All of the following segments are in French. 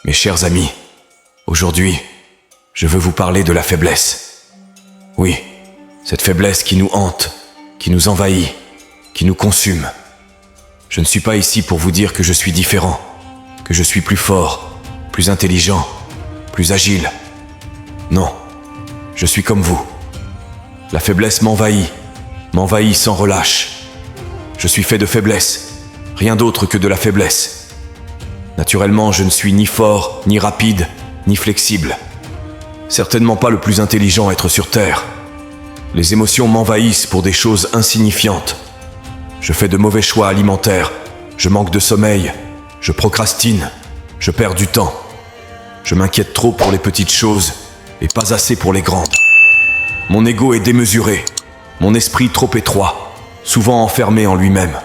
Mes chers amis, aujourd'hui, je veux vous parler de la faiblesse. Oui, cette faiblesse qui nous hante, qui nous envahit, qui nous consume. Je ne suis pas ici pour vous dire que je suis différent, que je suis plus fort, plus intelligent, plus agile. Non, je suis comme vous. La faiblesse m'envahit sans relâche. Je suis fait de faiblesse, rien d'autre que de la faiblesse. Naturellement, je ne suis ni fort, ni rapide, ni flexible. Certainement pas le plus intelligent être sur Terre. Les émotions m'envahissent pour des choses insignifiantes. Je fais de mauvais choix alimentaires, je manque de sommeil, je procrastine, je perds du temps. Je m'inquiète trop pour les petites choses et pas assez pour les grandes. Mon ego est démesuré, mon esprit trop étroit, souvent enfermé en lui-même.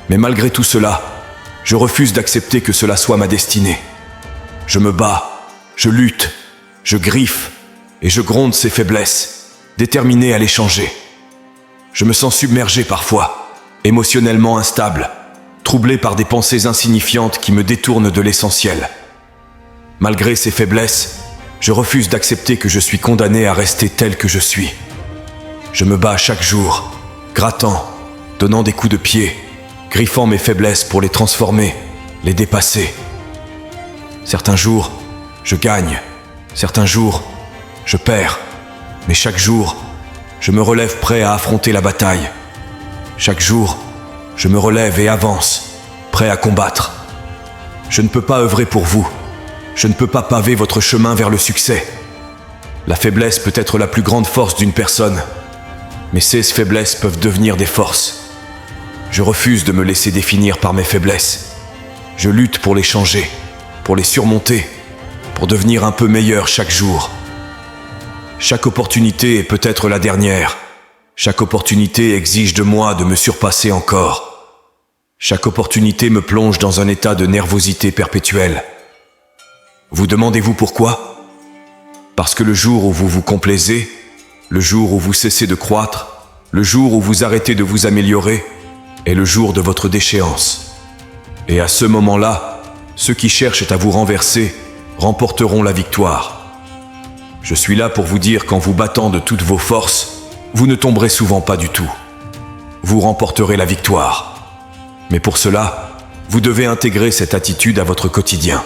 Mais malgré tout cela, je refuse d'accepter que cela soit ma destinée. Je me bats, je lutte, je griffe et je gronde ces faiblesses, déterminé à les changer. Je me sens submergé parfois, émotionnellement instable, troublé par des pensées insignifiantes qui me détournent de l'essentiel. Malgré ces faiblesses, je refuse d'accepter que je suis condamné à rester tel que je suis. Je me bats chaque jour, grattant, donnant des coups de pied, griffant mes faiblesses pour les transformer, les dépasser. Certains jours, je gagne, certains jours, je perds, mais chaque jour, je me relève prêt à affronter la bataille. Chaque jour, je me relève et avance, prêt à combattre. Je ne peux pas œuvrer pour vous. Je ne peux pas paver votre chemin vers le succès. La faiblesse peut être la plus grande force d'une personne, mais ces faiblesses peuvent devenir des forces. Je refuse de me laisser définir par mes faiblesses. Je lutte pour les changer, pour les surmonter, pour devenir un peu meilleur chaque jour. Chaque opportunité est peut-être la dernière. Chaque opportunité exige de moi de me surpasser encore. Chaque opportunité me plonge dans un état de nervosité perpétuelle. Vous demandez-vous pourquoi ? Parce que le jour où vous vous complaisez, le jour où vous cessez de croître, le jour où vous arrêtez de vous améliorer, est le jour de votre déchéance. Et à ce moment-là, ceux qui cherchent à vous renverser remporteront la victoire. Je suis là pour vous dire qu'en vous battant de toutes vos forces, vous ne tomberez souvent pas du tout. Vous remporterez la victoire. Mais pour cela, vous devez intégrer cette attitude à votre quotidien.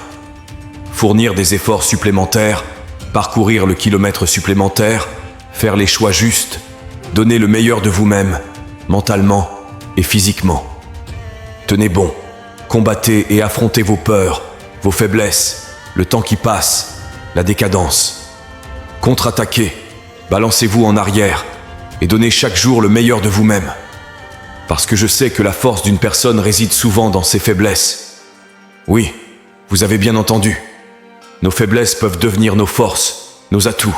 Fournir des efforts supplémentaires, parcourir le kilomètre supplémentaire, faire les choix justes, donner le meilleur de vous-même, mentalement et physiquement. Tenez bon, combattez et affrontez vos peurs, vos faiblesses, le temps qui passe, la décadence. Contre-attaquez, balancez-vous en arrière et donnez chaque jour le meilleur de vous-même. Parce que je sais que la force d'une personne réside souvent dans ses faiblesses. Oui, vous avez bien entendu. Nos faiblesses peuvent devenir nos forces, nos atouts.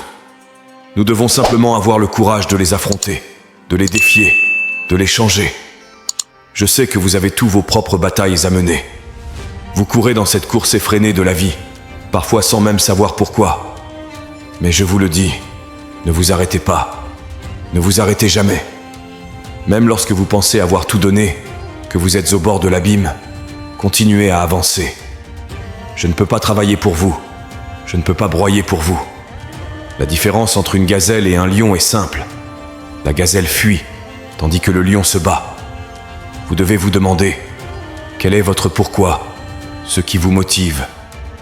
Nous devons simplement avoir le courage de les affronter, de les défier, de les changer. Je sais que vous avez tous vos propres batailles à mener. Vous courez dans cette course effrénée de la vie, parfois sans même savoir pourquoi. Mais je vous le dis, ne vous arrêtez pas. Ne vous arrêtez jamais. Même lorsque vous pensez avoir tout donné, que vous êtes au bord de l'abîme, continuez à avancer. Je ne peux pas travailler pour vous. Je ne peux pas broyer pour vous. La différence entre une gazelle et un lion est simple. La gazelle fuit, tandis que le lion se bat. Vous devez vous demander, quel est votre pourquoi, ce qui vous motive,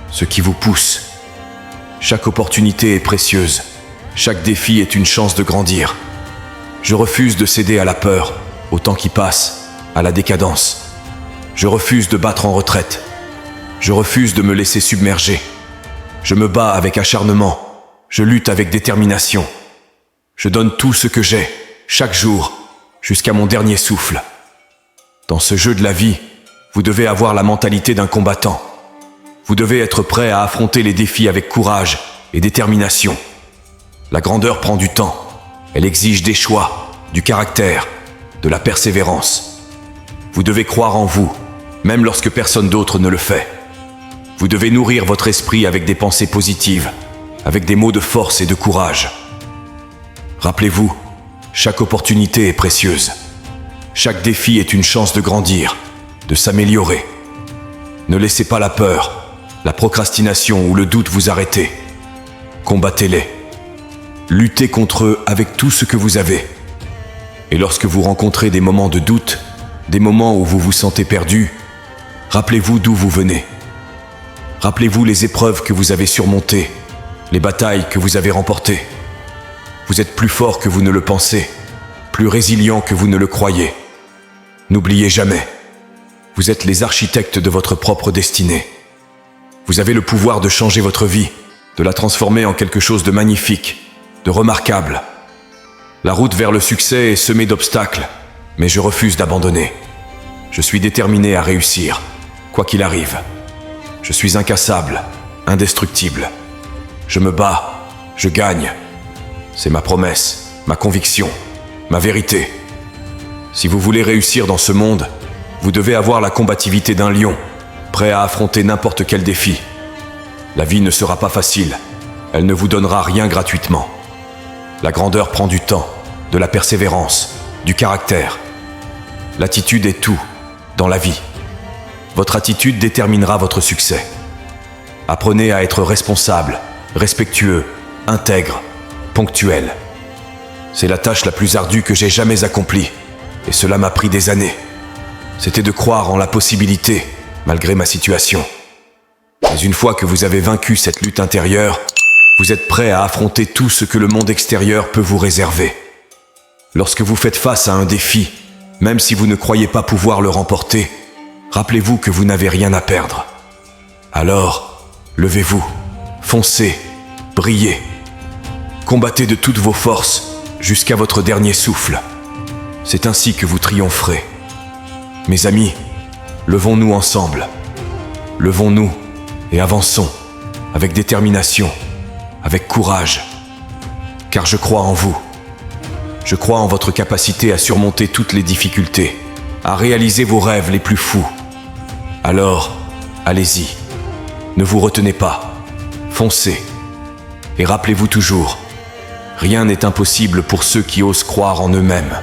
ce qui vous pousse. Chaque opportunité est précieuse. Chaque défi est une chance de grandir. Je refuse de céder à la peur, au temps qui passe, à la décadence. Je refuse de battre en retraite. Je refuse de me laisser submerger. Je me bats avec acharnement. Je lutte avec détermination. Je donne tout ce que j'ai, chaque jour, jusqu'à mon dernier souffle. Dans ce jeu de la vie, vous devez avoir la mentalité d'un combattant. Vous devez être prêt à affronter les défis avec courage et détermination. La grandeur prend du temps. Elle exige des choix, du caractère, de la persévérance. Vous devez croire en vous, même lorsque personne d'autre ne le fait. Vous devez nourrir votre esprit avec des pensées positives, avec des mots de force et de courage. Rappelez-vous, chaque opportunité est précieuse. Chaque défi est une chance de grandir, de s'améliorer. Ne laissez pas la peur, la procrastination ou le doute vous arrêter. Combattez-les. Luttez contre eux avec tout ce que vous avez. Et lorsque vous rencontrez des moments de doute, des moments où vous vous sentez perdu, rappelez-vous d'où vous venez. Rappelez-vous les épreuves que vous avez surmontées, les batailles que vous avez remportées. Vous êtes plus fort que vous ne le pensez, plus résilient que vous ne le croyez. N'oubliez jamais, vous êtes les architectes de votre propre destinée. Vous avez le pouvoir de changer votre vie, de la transformer en quelque chose de magnifique, de remarquable. La route vers le succès est semée d'obstacles, mais je refuse d'abandonner. Je suis déterminé à réussir, quoi qu'il arrive. Je suis incassable, indestructible. Je me bats, je gagne. C'est ma promesse, ma conviction, ma vérité. Si vous voulez réussir dans ce monde, vous devez avoir la combativité d'un lion, prêt à affronter n'importe quel défi. La vie ne sera pas facile, elle ne vous donnera rien gratuitement. La grandeur prend du temps, de la persévérance, du caractère. L'attitude est tout, dans la vie. Votre attitude déterminera votre succès. Apprenez à être responsable, respectueux, intègre, ponctuel. C'est la tâche la plus ardue que j'ai jamais accomplie, et cela m'a pris des années. C'était de croire en la possibilité, malgré ma situation. Mais une fois que vous avez vaincu cette lutte intérieure, vous êtes prêt à affronter tout ce que le monde extérieur peut vous réserver. Lorsque vous faites face à un défi, même si vous ne croyez pas pouvoir le remporter, rappelez-vous que vous n'avez rien à perdre. Alors, levez-vous, foncez, brillez. Combattez de toutes vos forces jusqu'à votre dernier souffle. C'est ainsi que vous triompherez. Mes amis, levons-nous ensemble. Levons-nous et avançons avec détermination, avec courage. Car je crois en vous. Je crois en votre capacité à surmonter toutes les difficultés, à réaliser vos rêves les plus fous. Alors, allez-y. Ne vous retenez pas. Foncez. Et rappelez-vous toujours, rien n'est impossible pour ceux qui osent croire en eux-mêmes.